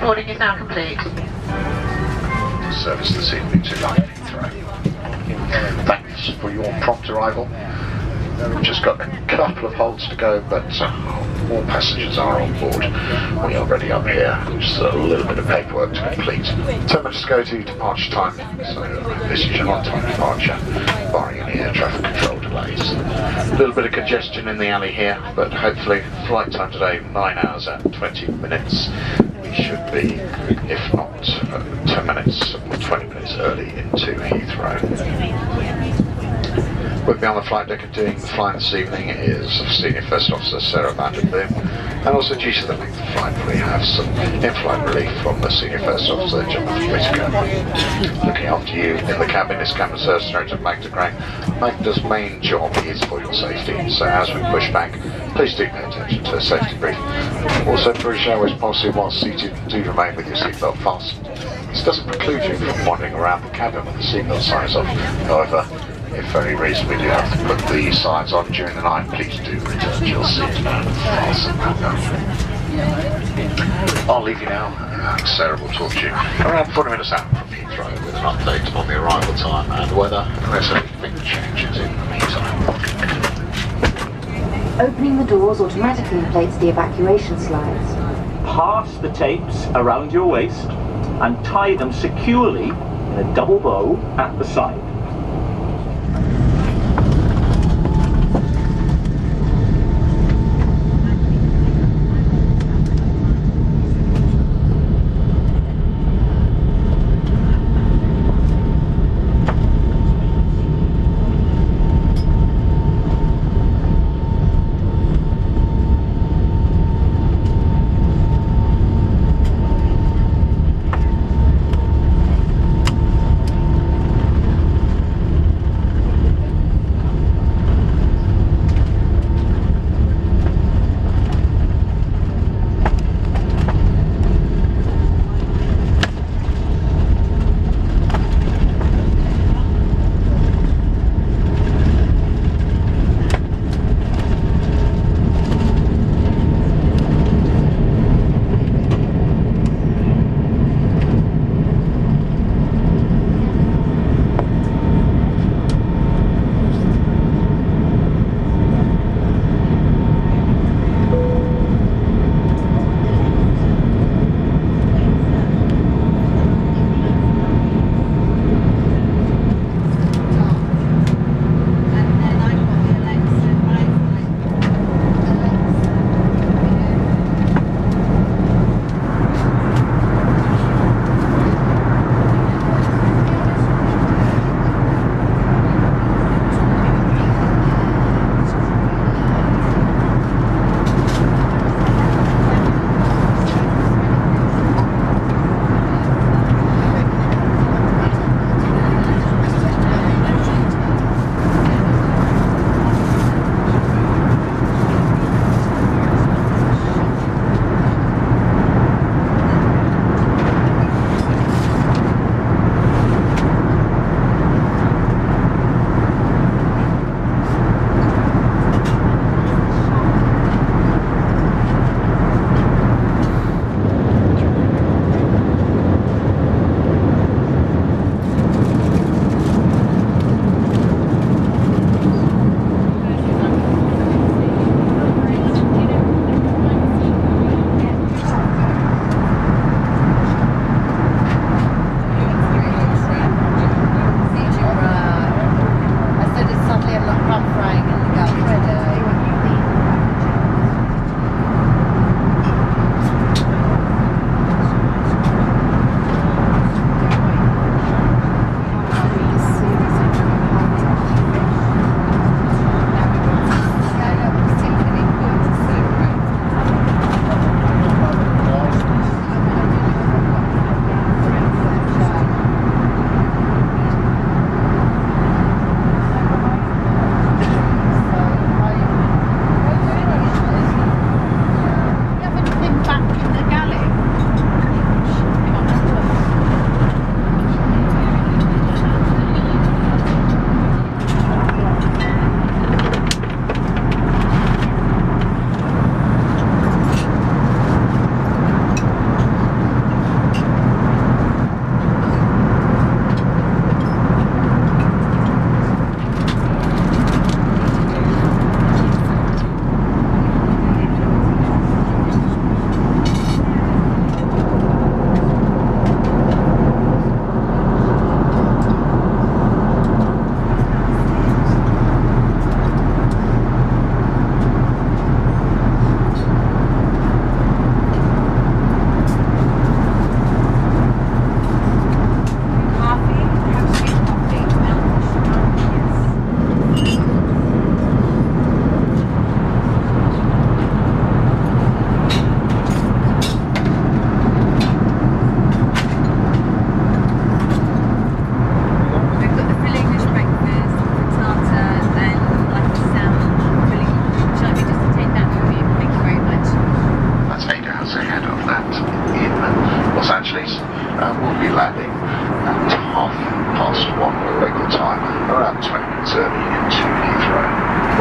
Boarding is now complete. Service this evening to London Heathrow. Thanks for your prompt arrival. We've just got a couple of holds to go, but all passengers are on board. We are ready up here. Just a little bit of paperwork to complete. 10 minutes to go to departure time, so this is your on-time departure, barring any air traffic control delays. A little bit of congestion in the alley here, but hopefully flight time today 9 hours and 20 minutes. Should be, if not 10 minutes or 20 minutes early into Heathrow. With me on the flight deck and doing the flying this evening is Senior First Officer Sarah Vanderboom, and also due to the length of flight we have some in-flight relief from the Senior First Officer Jonathan Whitaker. Looking after you in the cabin is Cabin Service Director Magda Gray. Magda's main job is for your safety, so as we push back, please do pay attention to the safety brief. Also, British Airways policy, whilst seated, do remain with your seatbelt fastened. This doesn't preclude you from wandering around the cabin with the seatbelt signs off. However, if for any reason we do have to put the signs on during the night, please do return to your seat and fasten that down. I'll leave you now. Sarah will talk to you around 40 minutes out from Heathrow with an update on the arrival time and weather, unless anything changes in the meantime. Opening the doors automatically inflates the evacuation slides. Pass the tapes around your waist and tie them securely in a double bow at the side.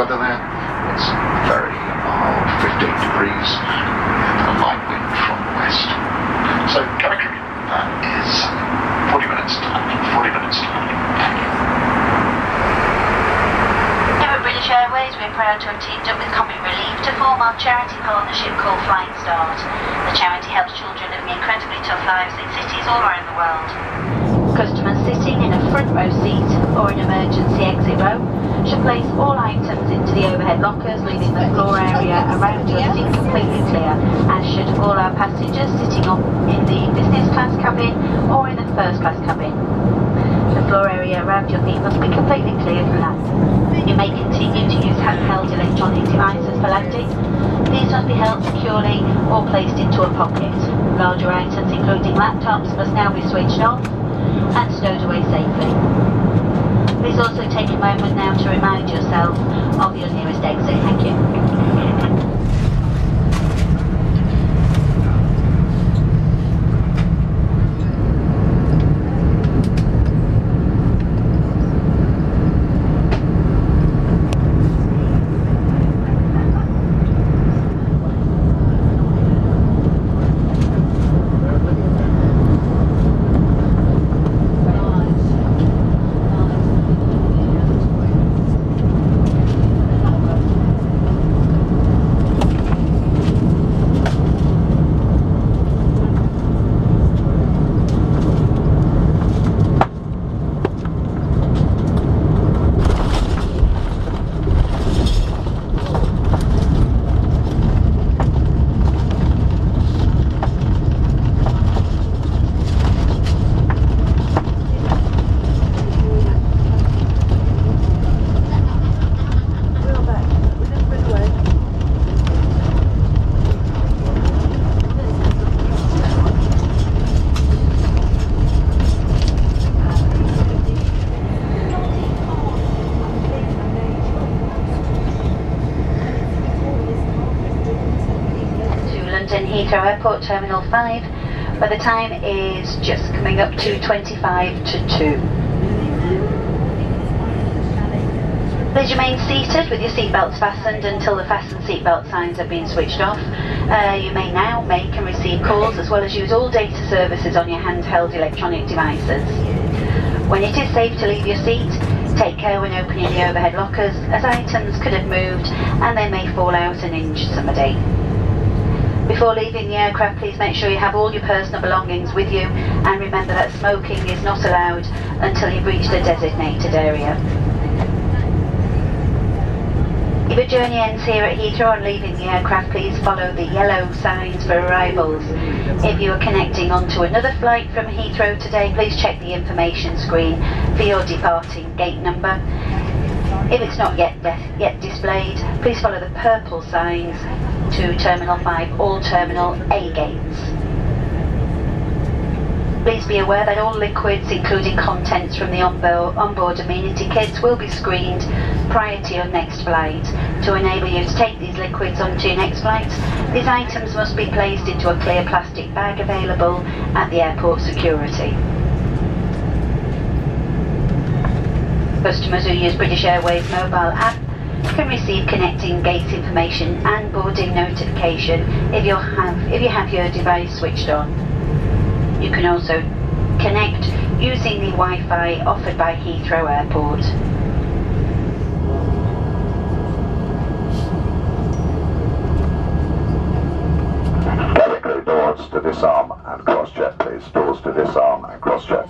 weather there. It's very mild, 15 degrees, with a light wind from the west. So cabin crew, that is 40 minutes to landing. 40 minutes to landing. Thank you. Here at British Airways, we're proud to have teamed up with Comic Relief to form our charity partnership called Flying Start. The charity helps children living incredibly tough lives in cities all around the world. Customers sitting in a front row seat or an emergency exit row should place all items into the overhead lockers, leaving the floor area around your seat completely clear, as should all our passengers sitting in the business class cabin or in the first class cabin. The floor area around your feet must be completely clear from that. You may continue to use handheld electronic devices for landing. These must be held securely or placed into a pocket. Larger items, including laptops, must now be switched off and stowed away safely. Please also take a moment now to remind yourself of your nearest exit. Thank you. Heathrow Airport Terminal 5, where the time is just coming up to 25 to 2. Please remain seated with your seatbelts fastened until the fasten seatbelt signs have been switched off. You may now make and receive calls as well as use all data services on your handheld electronic devices. When it is safe to leave your seat, take care when opening the overhead lockers, as items could have moved and they may fall out and injure somebody. Before leaving the aircraft, please make sure you have all your personal belongings with you, and remember that smoking is not allowed until you've reached the designated area. If your journey ends here at Heathrow on leaving the aircraft, please follow the yellow signs for arrivals. If you are connecting onto another flight from Heathrow today, please check the information screen for your departing gate number. If it's not yet displayed, please follow the purple signs to Terminal 5, all Terminal A gates. Please be aware that all liquids, including contents from the onboard amenity kits, will be screened prior to your next flight. To enable you to take these liquids onto your next flight, these items must be placed into a clear plastic bag available at the airport security. Customers who use British Airways mobile app can receive connecting gate information and boarding notification if you have your device switched on. You can also connect using the Wi-Fi offered by Heathrow Airport. Cabin crew, doors to disarm and cross-check, please. Doors to disarm and cross-check.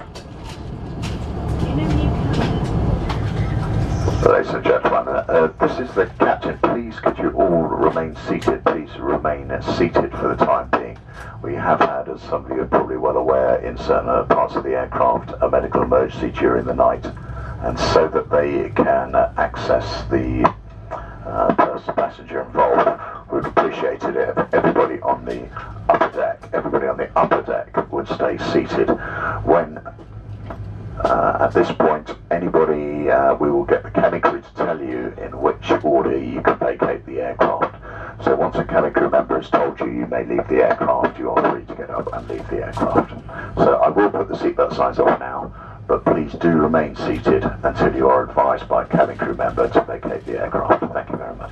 Ladies and gentlemen, this is the captain. Please could you all remain seated? Please remain seated for the time being. We have had, as some of you are probably well aware, in certain parts of the aircraft, a medical emergency during the night, and so that they can access the passenger involved, we'd appreciate it if everybody on the upper deck would stay seated. When at this point, anybody, we will get the cabin crew to tell you in which order you can vacate the aircraft. So once a cabin crew member has told you you may leave the aircraft, you are free to get up and leave the aircraft. So I will put the seatbelt signs off now, but please do remain seated until you are advised by a cabin crew member to vacate the aircraft. Thank you very much.